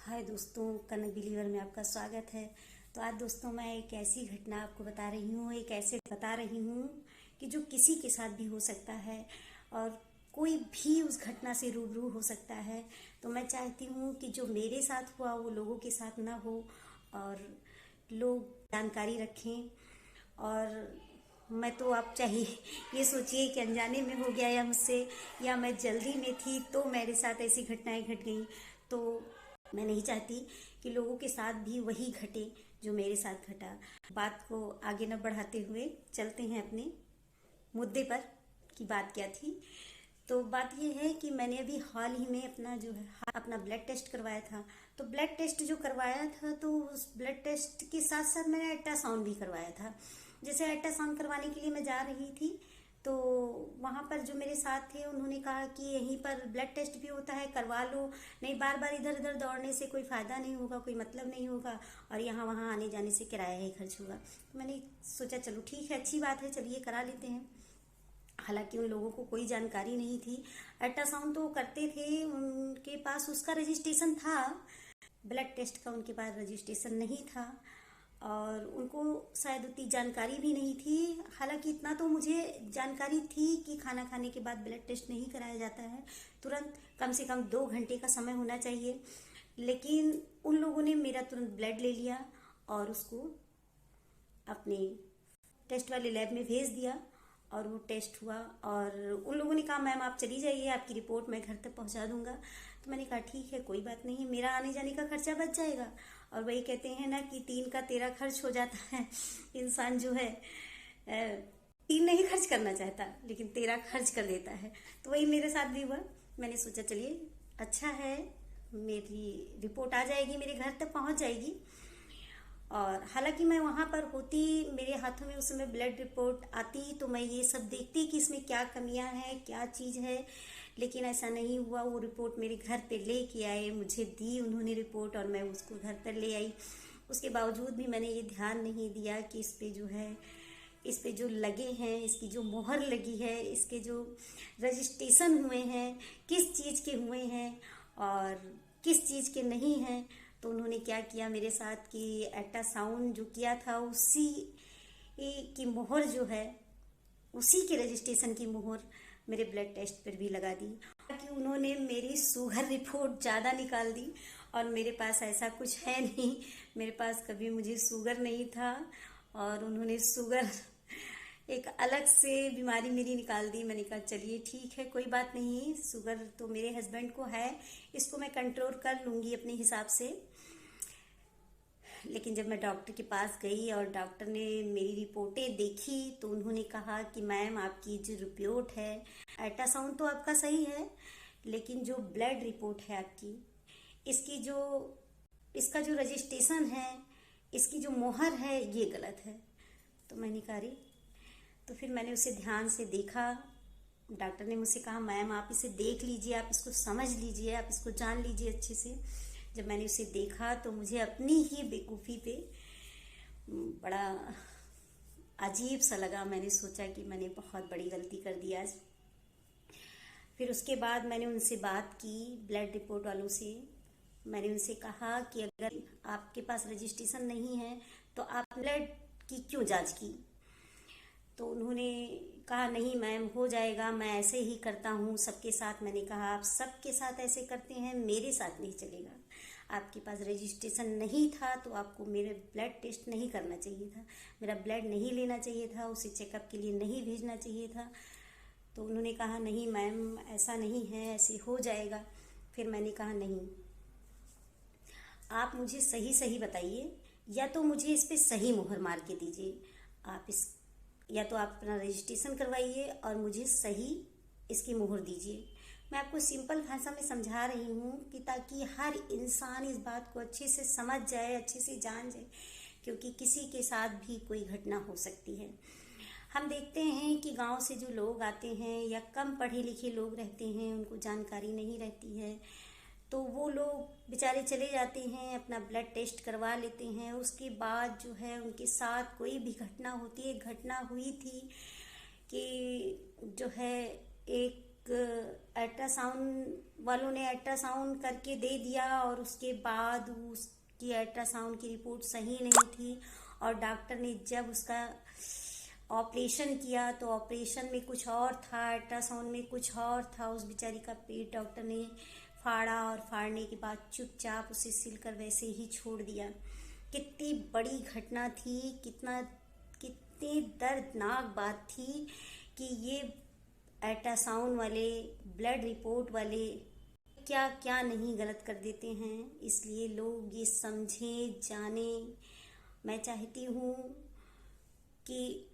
हाय दोस्तों, कनक बिलीवर में आपका स्वागत है। तो आज दोस्तों मैं एक ऐसी घटना आपको बता रही हूँ, एक ऐसे बता रही हूँ कि जो किसी के साथ भी हो सकता है और कोई भी उस घटना से रूबरू हो सकता है। तो मैं चाहती हूँ कि जो मेरे साथ हुआ वो लोगों के साथ ना हो और लोग जानकारी रखें। और मैं तो आप चाहिए ये सोचिए कि अनजाने में हो गया या मुझसे, या मैं जल्दी में थी तो मेरे साथ ऐसी घटनाएं घट गई। तो मैं नहीं चाहती कि लोगों के साथ भी वही घटे जो मेरे साथ घटा। बात को आगे न बढ़ाते हुए चलते हैं अपने मुद्दे पर कि बात क्या थी। तो बात यह है कि मैंने अभी हाल ही में अपना ब्लड टेस्ट करवाया था। तो ब्लड टेस्ट जो करवाया था तो उस ब्लड टेस्ट के साथ साथ मैंने अल्ट्रासाउंड भी करवाया था। जैसे अल्ट्रासाउंड करवाने के लिए मैं जा रही थी तो वहाँ पर जो मेरे साथ थे उन्होंने कहा कि यहीं पर ब्लड टेस्ट भी होता है, करवा लो, नहीं बार बार इधर उधर दौड़ने से कोई फ़ायदा नहीं होगा, कोई मतलब नहीं होगा, और यहाँ वहाँ आने जाने से किराया ही खर्च होगा। तो मैंने सोचा चलो ठीक है, अच्छी बात है, चलिए करा लेते हैं। हालांकि उन लोगों को कोई जानकारी नहीं थी। अल्ट्रासाउंड तो करते थे, उनके पास उसका रजिस्ट्रेशन था, ब्लड टेस्ट का उनके पास रजिस्ट्रेशन नहीं था और उनको शायद उतनी जानकारी भी नहीं थी। हालांकि इतना तो मुझे जानकारी थी कि खाना खाने के बाद ब्लड टेस्ट नहीं कराया जाता है, तुरंत कम से कम 2 घंटे का समय होना चाहिए। लेकिन उन लोगों ने मेरा तुरंत ब्लड ले लिया और उसको अपने टेस्ट वाले लैब में भेज दिया और वो टेस्ट हुआ। और उन लोगों ने कहा मैम आप चली जाइए, आपकी रिपोर्ट मैं घर तक पहुंचा दूंगा। तो मैंने कहा ठीक है, कोई बात नहीं, मेरा आने जाने का खर्चा बच जाएगा। और वही कहते हैं ना कि 3 का 13 खर्च हो जाता है। इंसान जो है 3 नहीं खर्च करना चाहता लेकिन 13 खर्च कर देता है। तो वही मेरे साथ भी हुआ। मैंने सोचा चलिए अच्छा है, मेरी रिपोर्ट आ जाएगी, मेरे घर तक पहुंच जाएगी। और हालांकि मैं वहाँ पर होती, मेरे हाथों में उस समय ब्लड रिपोर्ट आती तो मैं ये सब देखती कि इसमें क्या कमियां हैं, क्या चीज़ है। लेकिन ऐसा नहीं हुआ। वो रिपोर्ट मेरे घर पे लेके आए, मुझे दी उन्होंने रिपोर्ट और मैं उसको घर पर ले आई। उसके बावजूद भी मैंने ये ध्यान नहीं दिया कि इस पे जो है, इस पे जो लगे हैं, इसकी जो मोहर लगी है, इसके जो रजिस्ट्रेशन हुए हैं, किस चीज़ के हुए हैं और किस चीज़ के नहीं हैं। तो उन्होंने क्या किया मेरे साथ कि अल्ट्रासाउंड जो किया था उसी की मोहर जो है, उसी के रजिस्ट्रेशन की मोहर मेरे ब्लड टेस्ट पर भी लगा दी। कि उन्होंने मेरी शुगर रिपोर्ट ज़्यादा निकाल दी और मेरे पास ऐसा कुछ है नहीं, मेरे पास कभी मुझे शुगर नहीं था और उन्होंने शुगर एक अलग से बीमारी मेरी निकाल दी। मैंने कहा चलिए ठीक है, कोई बात नहीं, शुगर तो मेरे हस्बैंड को है, इसको मैं कंट्रोल कर लूँगी अपने हिसाब से। लेकिन जब मैं डॉक्टर के पास गई और डॉक्टर ने मेरी रिपोर्टें देखी तो उन्होंने कहा कि मैम आपकी जो रिपोर्ट है, अल्ट्रासाउंड तो आपका सही है लेकिन जो ब्लड रिपोर्ट है आपकी, इसकी जो इसका जो रजिस्ट्रेशन है, इसकी जो मोहर है, ये गलत है। तो मैंने कहा रे, तो फिर मैंने उसे ध्यान से देखा। डॉक्टर ने मुझसे कहा मैम आप इसे देख लीजिए, आप इसको समझ लीजिए, आप इसको जान लीजिए अच्छे से। जब मैंने उसे देखा तो मुझे अपनी ही बेवकूफ़ी पे बड़ा अजीब सा लगा। मैंने सोचा कि मैंने बहुत बड़ी गलती कर दी आज। फिर उसके बाद मैंने उनसे बात की, ब्लड रिपोर्ट वालों से। मैंने उनसे कहा कि अगर आपके पास रजिस्ट्रेशन नहीं है तो आप ब्लड की क्यों जांच की। तो उन्होंने कहा नहीं मैम हो जाएगा, मैं ऐसे ही करता हूँ सबके साथ। मैंने कहा आप सबके साथ ऐसे करते हैं, मेरे साथ नहीं चलेगा। आपके पास रजिस्ट्रेशन नहीं था तो आपको मेरे ब्लड टेस्ट नहीं करना चाहिए था, मेरा ब्लड नहीं लेना चाहिए था, उसे चेकअप के लिए नहीं भेजना चाहिए था। तो उन्होंने कहा नहीं मैम ऐसा नहीं है, ऐसे हो जाएगा। फिर मैंने कहा नहीं, आप मुझे सही सही बताइए, या तो मुझे इस पर सही मुहर मार के दीजिए, आप इस या तो आप अपना रजिस्ट्रेशन करवाइए और मुझे सही इसकी मोहर दीजिए। मैं आपको सिंपल भाषा में समझा रही हूँ कि ताकि हर इंसान इस बात को अच्छे से समझ जाए, अच्छे से जान जाए, क्योंकि किसी के साथ भी कोई घटना हो सकती है। हम देखते हैं कि गांव से जो लोग आते हैं या कम पढ़े लिखे लोग रहते हैं, उनको जानकारी नहीं रहती है, तो वो लोग बेचारे चले जाते हैं, अपना ब्लड टेस्ट करवा लेते हैं। उसके बाद जो है उनके साथ कोई भी घटना होती है। घटना हुई थी कि जो है एक अल्ट्रासाउंड वालों ने अल्ट्रासाउंड करके दे दिया और उसके बाद उसकी अल्ट्रासाउंड की रिपोर्ट सही नहीं थी। और डॉक्टर ने जब उसका ऑपरेशन किया तो ऑपरेशन में कुछ और था, अल्ट्रासाउंड में कुछ और था। उस बेचारी का पेट डॉक्टर ने फाड़ा और फाड़ने के बाद चुपचाप उसे सिलकर वैसे ही छोड़ दिया। कितनी बड़ी घटना थी, कितनी दर्दनाक बात थी कि ये अल्ट्रासाउंड वाले, ब्लड रिपोर्ट वाले क्या क्या नहीं गलत कर देते हैं। इसलिए लोग ये समझें, जानें। मैं चाहती हूँ कि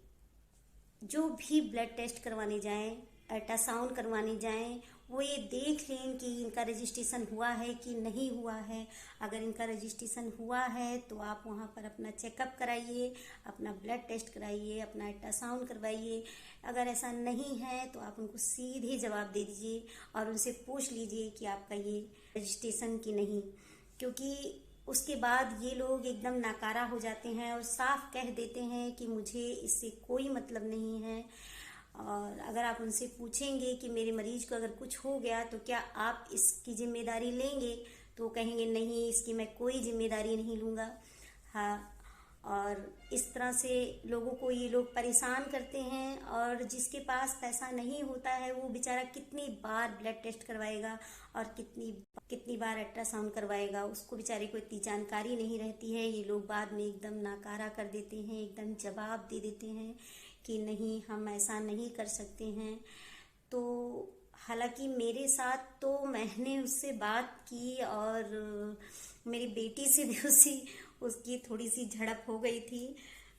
जो भी ब्लड टेस्ट करवाने जाएं, अल्ट्रासाउंड करवाने जाएं, वो ये देख लें कि इनका रजिस्ट्रेशन हुआ है कि नहीं हुआ है। अगर इनका रजिस्ट्रेशन हुआ है तो आप वहाँ पर अपना चेकअप कराइए, अपना ब्लड टेस्ट कराइए, अपना अल्ट्रासाउंड करवाइए। अगर ऐसा नहीं है तो आप उनको सीधे जवाब दे दीजिए और उनसे पूछ लीजिए कि आपका ये रजिस्ट्रेशन कि नहीं। क्योंकि उसके बाद ये लोग एकदम नाकारा हो जाते हैं और साफ कह देते हैं कि मुझे इससे कोई मतलब नहीं है। और अगर आप उनसे पूछेंगे कि मेरे मरीज को अगर कुछ हो गया तो क्या आप इसकी जिम्मेदारी लेंगे, तो वो कहेंगे नहीं, इसकी मैं कोई जिम्मेदारी नहीं लूँगा। हाँ, और इस तरह से लोगों को ये लोग परेशान करते हैं। और जिसके पास पैसा नहीं होता है वो बेचारा कितनी बार ब्लड टेस्ट करवाएगा और कितनी बार अल्ट्रासाउंड करवाएगा, उसको बेचारे को इतनी जानकारी नहीं रहती है। ये लोग बाद में एकदम नाकारा कर देते हैं, एकदम जवाब दे देते हैं कि नहीं, हम ऐसा नहीं कर सकते हैं। तो हालांकि मेरे साथ तो मैंने उससे बात की और मेरी बेटी से भी उसकी थोड़ी सी झड़प हो गई थी।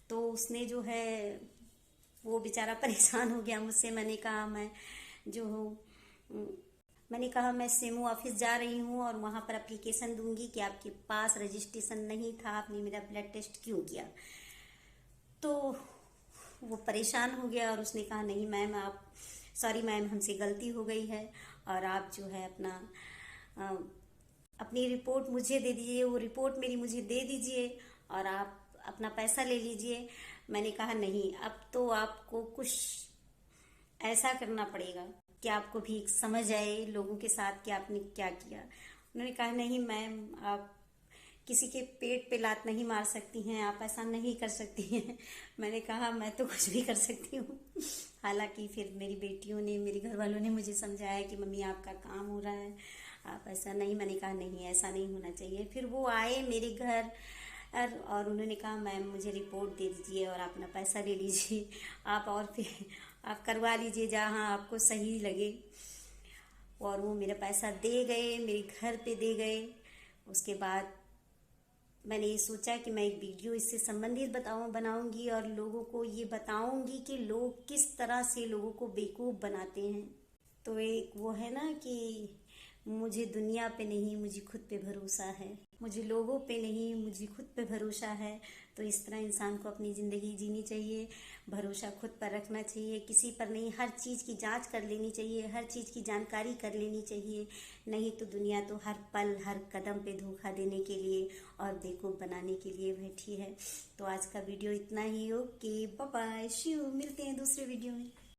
तो उसने जो है वो बेचारा परेशान हो गया मुझसे। मैंने कहा मैं सेमू ऑफिस जा रही हूँ और वहाँ पर एप्लीकेशन दूंगी कि आपके पास रजिस्ट्रेशन नहीं था, आपने मेरा ब्लड टेस्ट क्यों किया। तो वो परेशान हो गया और उसने कहा नहीं मैम, सॉरी मैम, हमसे गलती हो गई है और आप जो है अपनी रिपोर्ट मुझे दे दीजिए, वो रिपोर्ट मेरी मुझे दे दीजिए और आप अपना पैसा ले लीजिए। मैंने कहा नहीं, अब तो आपको कुछ ऐसा करना पड़ेगा कि आपको भी समझ आए लोगों के साथ कि आपने क्या किया। उन्होंने कहा नहीं मैम, आप किसी के पेट पे लात नहीं मार सकती हैं, आप ऐसा नहीं कर सकती हैं। मैंने कहा मैं तो कुछ भी कर सकती हूँ। हालांकि फिर मेरी बेटियों ने, मेरे घर वालों ने मुझे समझाया कि मम्मी आपका काम हो रहा है, आप ऐसा नहीं। मैंने कहा नहीं, ऐसा नहीं होना चाहिए। फिर वो आए मेरे घर और उन्होंने कहा मैम मुझे रिपोर्ट दे दीजिए और अपना पैसा ले लीजिए आप, और फिर आप करवा लीजिए जहाँ आपको सही लगे। और वो मेरा पैसा दे गए, मेरे घर पे दे गए। उसके बाद मैंने ये सोचा कि मैं एक वीडियो इससे संबंधित बनाऊंगी और लोगों को ये बताऊंगी कि लोग किस तरह से लोगों को बेवकूफ़ बनाते हैं। तो एक वो है ना कि मुझे दुनिया पे नहीं, मुझे खुद पे भरोसा है, मुझे लोगों पे नहीं, मुझे खुद पे भरोसा है। तो इस तरह इंसान को अपनी ज़िंदगी जीनी चाहिए, भरोसा खुद पर रखना चाहिए, किसी पर नहीं। हर चीज़ की जांच कर लेनी चाहिए, हर चीज़ की जानकारी कर लेनी चाहिए। नहीं तो दुनिया तो हर पल, हर कदम पे धोखा देने के लिए और बेवकूफ़ बनाने के लिए बैठी है। तो आज का वीडियो इतना ही हो कि बाय बाय, मिलते हैं दूसरे वीडियो में।